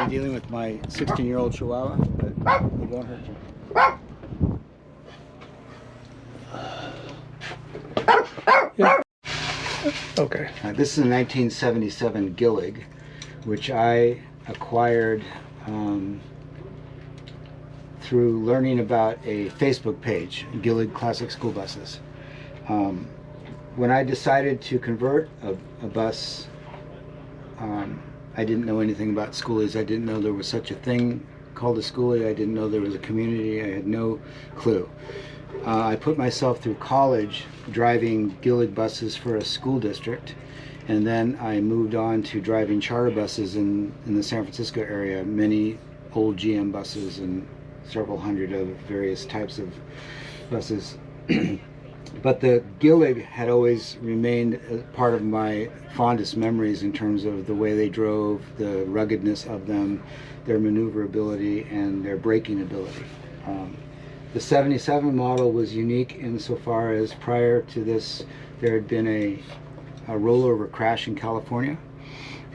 I'm dealing with my 16-year-old Chihuahua, but it won't hurt you. Yeah. Okay. This is a 1977 Gillig, which I acquired through learning about a Facebook page, Gillig Classic School Buses. When I decided to convert a bus, I didn't know anything about skoolies. I didn't know there was such a thing called a schoolie. I didn't know there was a community. I had no clue. I put myself through college driving Gillig buses for a school district, and then I moved on to driving charter buses in the San Francisco area, many old GM buses and several hundred of various types of buses. But the Gillig had always remained part of my fondest memories in terms of the way they drove, the ruggedness of them, their maneuverability, and their braking ability. The 77 model was unique insofar as prior to this there had been a rollover crash in California,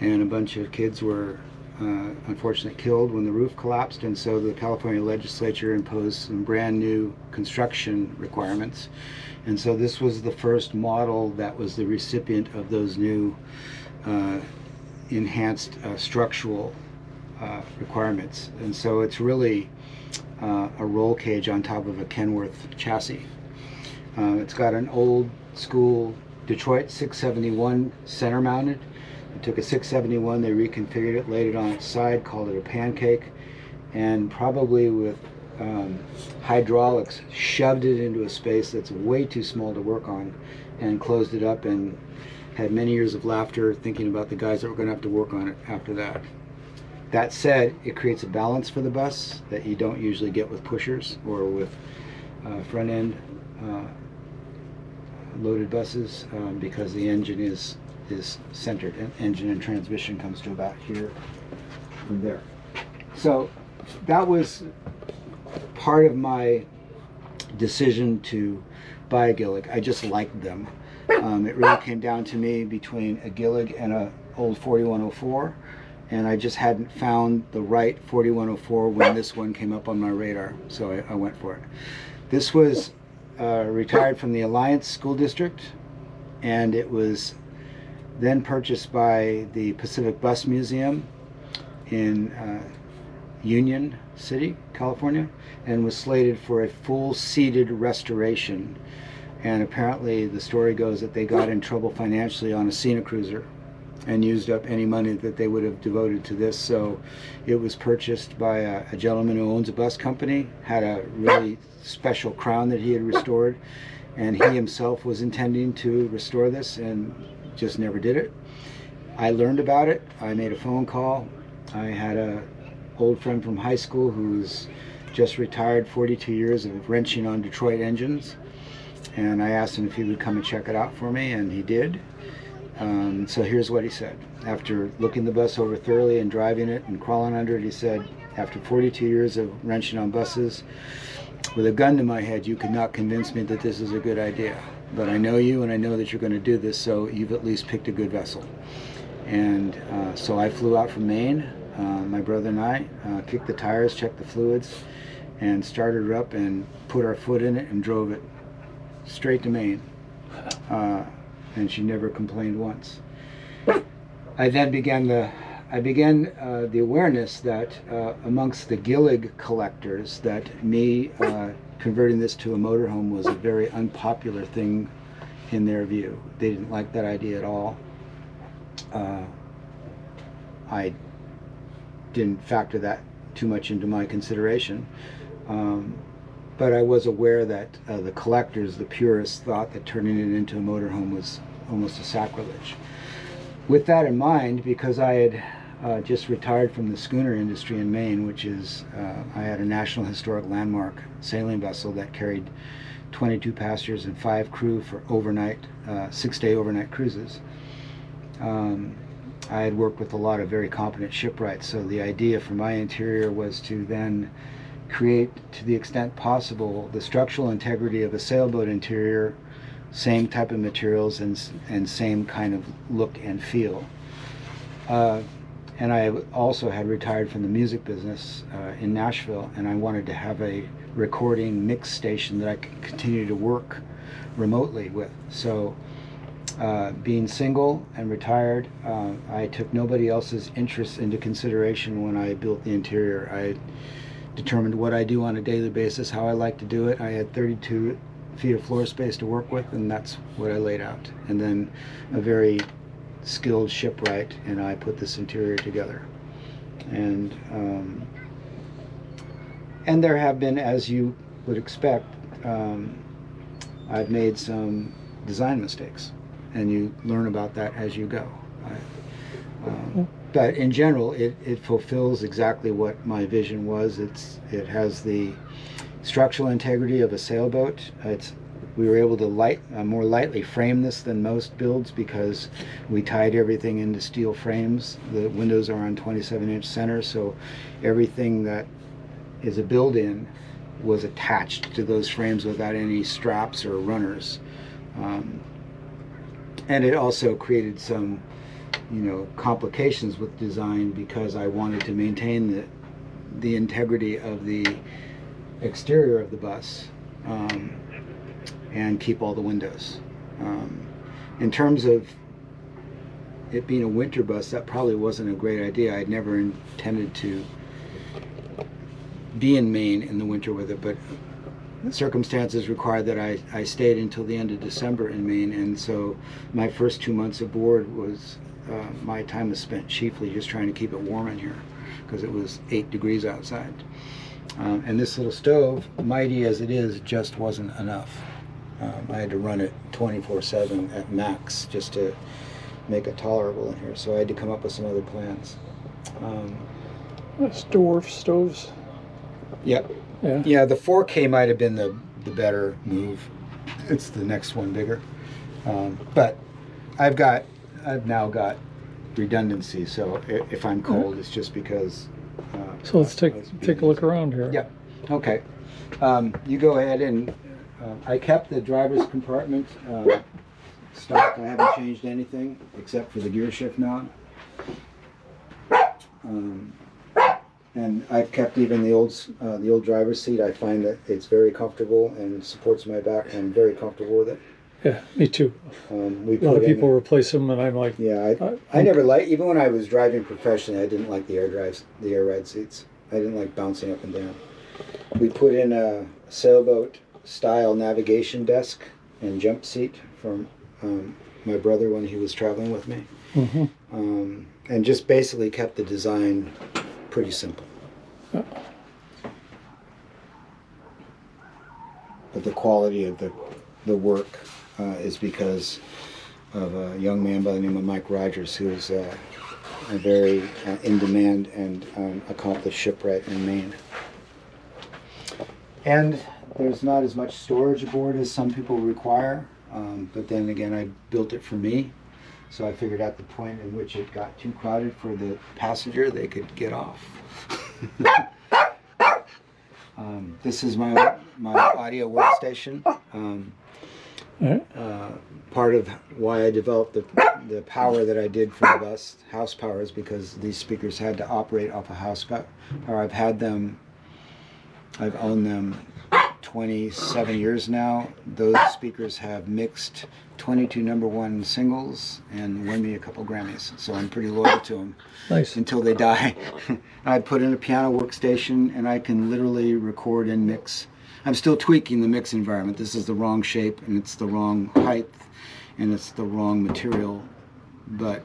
and a bunch of kids were unfortunately killed when the roof collapsed, and so the California legislature imposed some brand new construction requirements, and so this was the first model that was the recipient of those new enhanced structural requirements. And so it's really a roll cage on top of a Kenworth chassis. It's got an old school Detroit 671 center mounted. They took a 671, they reconfigured it, laid it on its side, called it a pancake, and probably with hydraulics shoved it into a space that's way too small to work on, and closed it up, and had many years of laughter thinking about the guys that were going to have to work on it after that. That said, it creates a balance for the bus that you don't usually get with pushers or with front end loaded buses, because the engine is centered. Engine and transmission comes to about here from there. So that was part of my decision to buy a Gillig. I just liked them. It really came down to me between a Gillig and a old 4104, and I just hadn't found the right 4104 when this one came up on my radar, so I went for it. This was retired from the Alliance School District, and it was then purchased by the Pacific Bus Museum in Union City, California, and was slated for a full seated restoration. And apparently the story goes that they got in trouble financially on a Cena cruiser and used up any money that they would have devoted to this. So it was purchased by a gentleman who owns a bus company, had a really special crown that he had restored, and he himself was intending to restore this and just never did it. I learned about it. I made a phone call. I had a old friend from high school who's just retired, 42 years of wrenching on Detroit engines, and I asked him if he would come and check it out for me, and he did. So here's what he said. After looking the bus over thoroughly and driving it and crawling under it, he said, after 42 years of wrenching on buses, with a gun to my head, you could not convince me that this is a good idea. But I know you, and I know that you're going to do this, so you've at least picked a good vessel. And so I flew out from Maine, my brother and I, kicked the tires, checked the fluids, and started her up and put our foot in it and drove it straight to Maine. And she never complained once. I then began the awareness that amongst the Gillig collectors, that me converting this to a motorhome was a very unpopular thing in their view. They didn't like that idea at all. I didn't factor that too much into my consideration, but I was aware that the collectors, the purists, thought that turning it into a motorhome was almost a sacrilege. With that in mind, because I had just retired from the schooner industry in Maine, which is, I had a National Historic Landmark sailing vessel that carried 22 passengers and 5 crew for overnight, 6-day overnight cruises. I had worked with a lot of very competent shipwrights, so the idea for my interior was to then create, to the extent possible, the structural integrity of a sailboat interior, same type of materials and same kind of look and feel. and I also had retired from the music business in Nashville, and I wanted to have a recording mix station that I could continue to work remotely with. So being single and retired, I took nobody else's interests into consideration when I built the interior. I determined what I do on a daily basis, how I like to do it. I had 32 feet of floor space to work with, and that's what I laid out. And then a very skilled shipwright and I put this interior together. And there have been, as you would expect, I've made some design mistakes, and you learn about that as you go. But in general, it fulfills exactly what my vision was. It has the structural integrity of a sailboat. We were able to more lightly frame this than most builds because we tied everything into steel frames. The windows are on 27-inch centers, so everything that is a build-in was attached to those frames without any straps or runners. And it also created some, complications with design because I wanted to maintain the integrity of the exterior of the bus and keep all the windows. In terms of it being a winter bus, that probably wasn't a great idea. I'd never intended to be in Maine in the winter with it, but circumstances required that I stayed until the end of December in Maine, and so my first 2 months aboard was my time was spent chiefly just trying to keep it warm in here because it was 8 degrees outside. And this little stove, mighty as it is, just wasn't enough. I had to run it 24/7 at max just to make it tolerable in here, so I had to come up with some other plans. That's dwarf stoves. Yep. Yeah. Yeah, the 4K might have been the better move. It's the next one bigger. But I've now got redundancy, so if I'm cold, it's just because... So let's take a look around here. Yeah, okay. You go ahead and... I kept the driver's compartment stock. I haven't changed anything except for the gear shift knob. And I've kept even the old driver's seat. I find that it's very comfortable and supports my back. I'm very comfortable with it. Yeah, me too. A lot of people replace them, and I'm like, yeah, I never liked, even when I was driving professionally, I didn't like the air ride seats. I didn't like bouncing up and down. We put in a sailboat style navigation desk and jump seat from my brother when he was traveling with me, and just basically kept the design pretty simple. But the quality of the work is because of a young man by the name of Mike Rogers, who is a very in-demand and accomplished shipwright in Maine. And there's not as much storage aboard as some people require, but then again, I built it for me, so I figured at the point in which it got too crowded for the passenger, they could get off. This is my audio workstation. Part of why I developed the power that I did for the bus, house power, is because these speakers had to operate off of house power. I've owned them 27 years now. Those speakers have mixed 22 #1 singles and won me a couple Grammys, so I'm pretty loyal to them. Nice. Until they die. I put in a piano workstation and I can literally record and mix. I'm still tweaking the mix environment. This is the wrong shape and it's the wrong height and it's the wrong material, but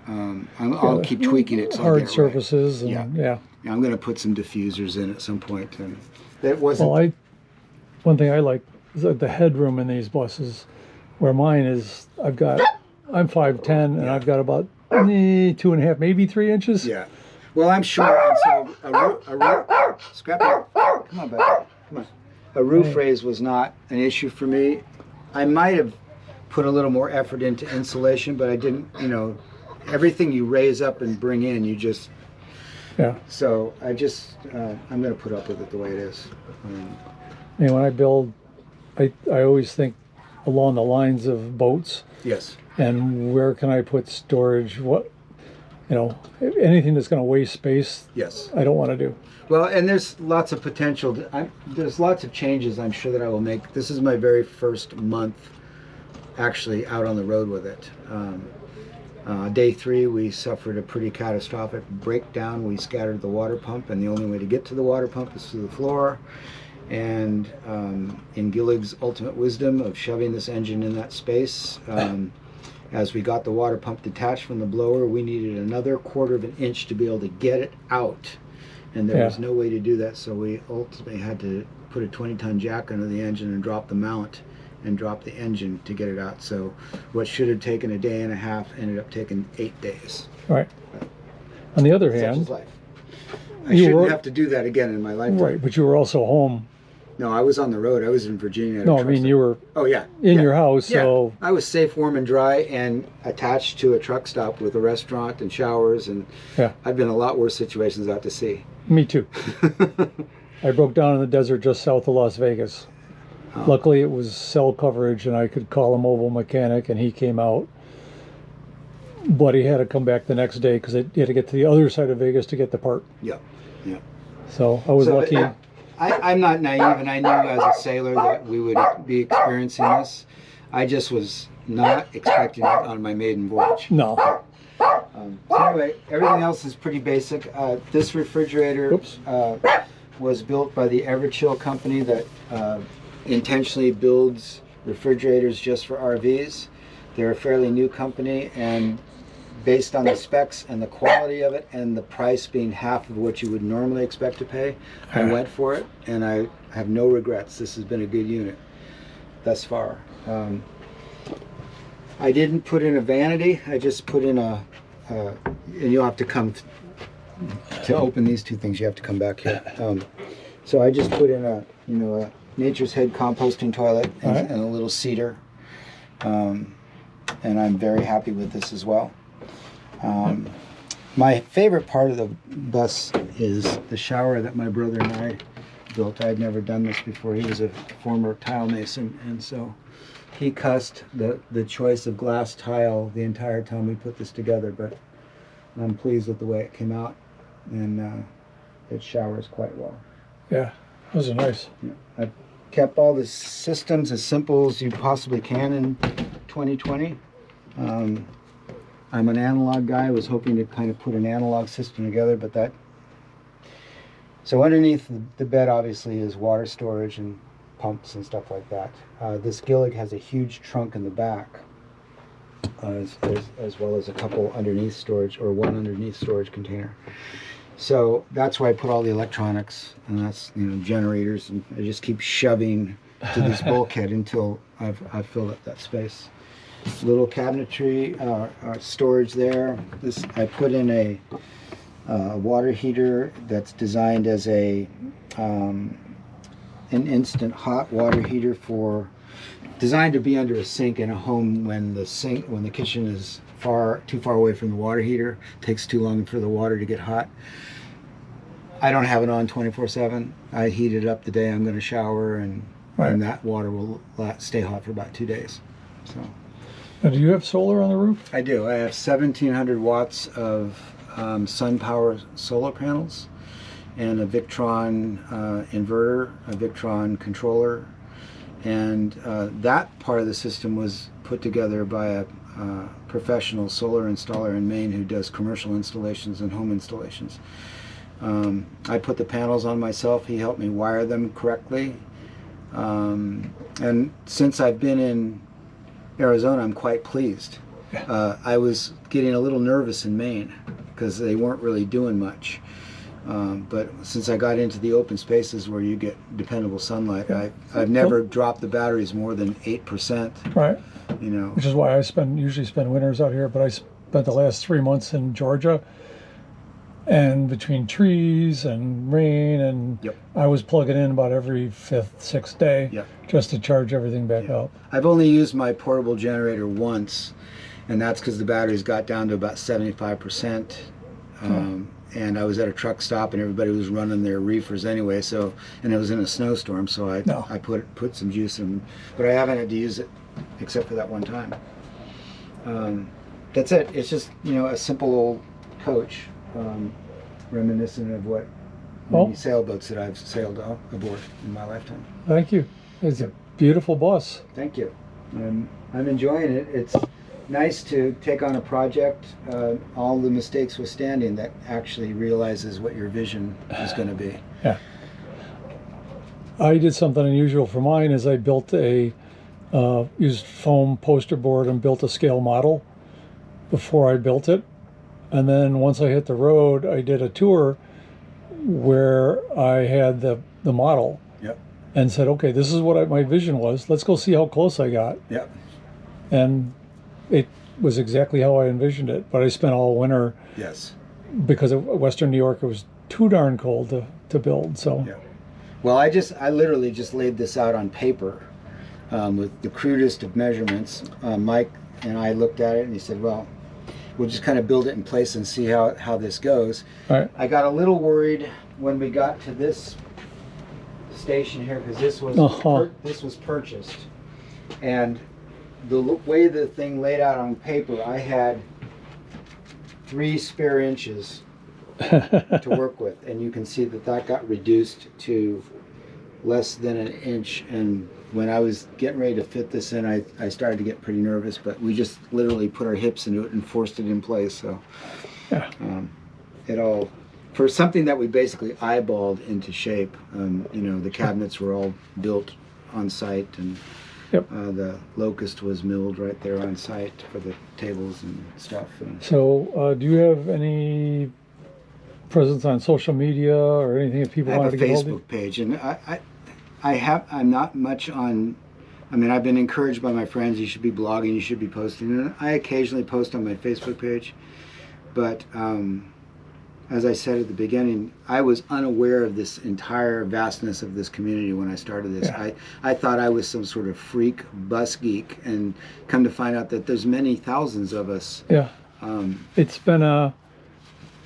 I'll keep tweaking it. Hard surfaces. Right. And, yeah. I'm going to put some diffusers in at some point, and that wasn't. Well, one thing I like is the headroom in these buses, where mine is. I'm 5'10", and I've got about 2.5, maybe 3 inches. Yeah. Well, I'm short, and so Scrappy, come on, buddy, come on. A roof raise was not an issue for me. I might have put a little more effort into insulation, but I didn't. Everything you raise up and bring in, you just. Yeah. So I'm going to put up with it the way it is. And when I build, I always think along the lines of boats. Yes. And where can I put storage? you know, anything that's going to waste space, Yes. I don't want to do. Well, and there's lots of potential. There's lots of changes I'm sure that I will make. This is my very first month actually out on the road with it. Day 3, we suffered a pretty catastrophic breakdown. We scattered the water pump, and the only way to get to the water pump is through the floor. And in Gillig's ultimate wisdom of shoving this engine in that space, as we got the water pump detached from the blower, we needed another 1/4 of an inch to be able to get it out. And there was no way to do that, so we ultimately had to put a 20-ton jack under the engine and drop the mount and drop the engine to get it out. So what should have taken a day and a half ended up taking 8 days. Right. On the other Such hand, is life. I shouldn't have to do that again in my lifetime. right, but you were also home. No, I was on the road. I was in Virginia. No, I mean, you were Oh, yeah. in Yeah. your house, Yeah. so I was safe, warm, and dry, and attached to a truck stop with a restaurant and showers, and yeah, I've been in a lot worse situations out to sea. me too. I broke down in the desert just south of Las Vegas. Oh. Luckily, it was cell coverage, and I could call a mobile mechanic, and he came out. But he had to come back the next day because he had to get to the other side of Vegas to get the part. Yeah, yeah. So I was lucky. I'm not naive, and I knew as a sailor that we would be experiencing this. I just was not expecting it on my maiden voyage. No. So anyway, everything else is pretty basic. This refrigerator was built by the Everchill company that intentionally builds refrigerators just for RVs. They're a fairly new company, and based on the specs and the quality of it and the price being half of what you would normally expect to pay, I went for it, and I have no regrets. This has been a good unit thus far. I didn't put in a vanity. I just put in a, and you'll have to come to open these two things. You have to come back here. So I just put in a Nature's Head composting toilet and a little cedar, and I'm very happy with this as well. My favorite part of the bus is the shower that my brother and I built. I had never done this before. He was a former tile mason, and so he cussed the choice of glass tile the entire time we put this together, but I'm pleased with the way it came out, and it showers quite well. Yeah, those are nice. Yeah. I've kept all the systems as simple as you possibly can in 2020. I'm an analog guy. I was hoping to kind of put an analog system together, but that... So underneath the bed obviously is water storage and pumps and stuff like that. This Gillig has a huge trunk in the back, as well as a couple underneath storage, or one underneath storage container. So that's where I put all the electronics, and that's generators, and I just keep shoving to this bulkhead until I've filled up that space. Little cabinetry, storage there. This I put in a water heater that's designed as an instant hot water heater designed to be under a sink in a home when the kitchen is too far away from the water heater. It takes too long for the water to get hot. I don't have it on 24/7. I heat it up the day I'm going to shower, and that water will stay hot for about 2 days. So. Now, do you have solar on the roof? I do. I have 1,700 watts of sun power solar panels, and a Victron inverter, a Victron controller, and that part of the system was put together by a professional solar installer in Maine who does commercial installations and home installations. I put the panels on myself. He helped me wire them correctly, and since I've been in Arizona, I'm quite pleased. I was getting a little nervous in Maine because they weren't really doing much. But since I got into the open spaces where you get dependable sunlight, I've never dropped the batteries more than 8%. Right. Which is why I usually spend winters out here, but I spent the last 3 months in Georgia, and between trees and rain, and I was plugging in about every 5th, 6th day just to charge everything back up. I've only used my portable generator once, and that's because the batteries got down to about 75%. And I was at a truck stop, and everybody was running their reefers anyway. So, and it was in a snowstorm, so I put some juice in, but I haven't had to use it except for that one time. That's it. It's just a simple old coach, reminiscent of what Oh. many sailboats that I've sailed aboard in my lifetime. Thank you. It's a beautiful bus. Thank you. I'm enjoying it. It's nice to take on a project, all the mistakes withstanding, that actually realizes what your vision is going to be. Yeah. I did something unusual for mine. Is I built used foam poster board and built a scale model before I built it. And then once I hit the road, I did a tour where I had the model. Yep. And said, okay, this is what my vision was. Let's go see how close I got. Yep. And it was exactly how I envisioned it. But I spent all winter, Yes. because of Western New York, it was too darn cold to build. So. Yeah. Well, I literally just laid this out on paper with the crudest of measurements. Mike and I looked at it, and he said, well, we'll just kind of build it in place and see how this goes. All right. I got a little worried when we got to this station here, because this was this was purchased, and the way the thing laid out on paper, I had 3 spare inches to work with, and you can see that got reduced to less than an inch. And when I was getting ready to fit this in, I started to get pretty nervous, but we just literally put our hips into it and forced it in place. So Yeah. it all, for something that we basically eyeballed into shape. The cabinets were all built on site, and Yep. the locust was milled right there on site for the tables and stuff. And So, do you have any presence on social media or anything if people I wanted have to a get hold of you? Facebook page, and I'm not much on. I mean, I've been encouraged by my friends. You should be blogging. You should be posting. And I occasionally post on my Facebook page, but as I said at the beginning, I was unaware of this entire vastness of this community when I started this. Yeah. I thought I was some sort of freak bus geek, and come to find out that there's many thousands of us. Yeah. It's been an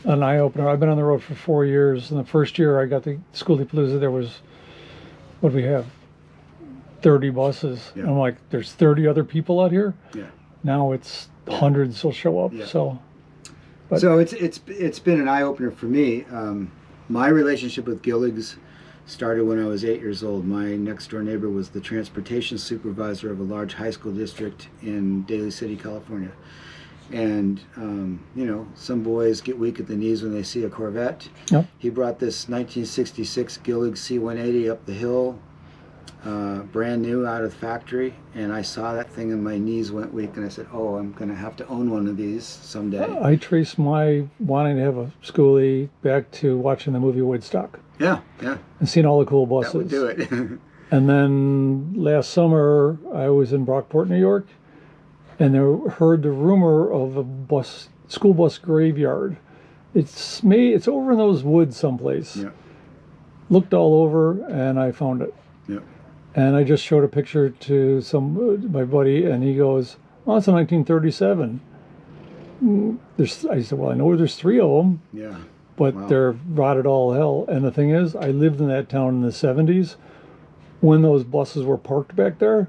eye-opener. I've been on the road for 4 years, and the first year I got the Schoolie Palooza, there was, what do we have, 30 buses. Yeah. And I'm like, there's 30 other people out here? Yeah. Now it's hundreds will show up. Yeah. So it's been an eye-opener for me. My relationship with Gillig's started when I was 8 years old. My next-door neighbor was the transportation supervisor of a large high school district in Daly City, California. And some boys get weak at the knees when they see a Corvette. Yep. He brought this 1966 Gillig C-180 up the hill, brand new out of the factory, and I saw that thing and my knees went weak, and I said, oh, I'm going to have to own one of these someday. I trace my wanting to have a schoolie back to watching the movie Woodstock. Yeah. And seeing all the cool buses. That would do it. And then last summer, I was in Brockport, New York, and I heard the rumor of a school bus graveyard. It's over in those woods someplace. Yeah. Looked all over, and I found it. Yeah. And I just showed a picture to my buddy, and he goes, "Oh, it's a 1937." I said, "Well, I know there's 3 of them." Yeah. But Wow. they're rotted all hell. And the thing is, I lived in that town in the 70s when those buses were parked back there.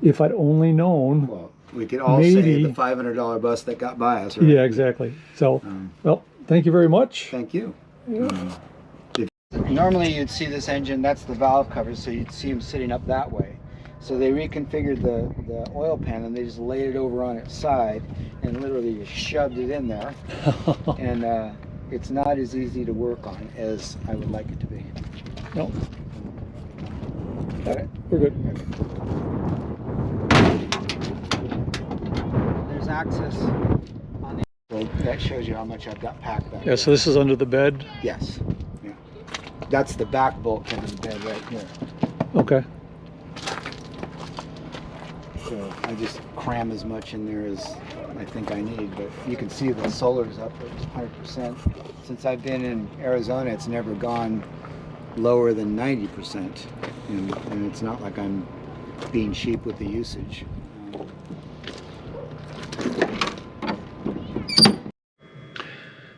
If I'd only known. Well, we could all say Maybe. the $500 bus that got by us, right? Yeah, exactly. So, well, thank you very much. Thank you. Normally you'd see this engine, that's the valve cover, so you'd see them sitting up that way. So they reconfigured the oil pan, and they just laid it over on its side and literally just shoved it in there. And it's not as easy to work on as I would like it to be. No, Got it? we're good. There's access on the that shows you how much I've got packed back. Yeah, so this is under the bed. Yes. Yeah. That's the back bulkhead of the bed right here. Okay. So I just cram as much in there as I think I need, but you can see the solar's up at 100%. Since I've been in Arizona, it's never gone lower than 90%, and it's not like I'm being cheap with the usage.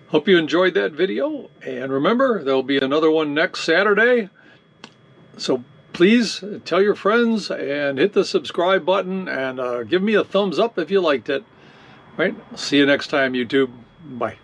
Hope you enjoyed that video, and remember, there'll be another one next Saturday. So please tell your friends and hit the subscribe button, and give me a thumbs up if you liked it. Right? See you next time, YouTube. Bye.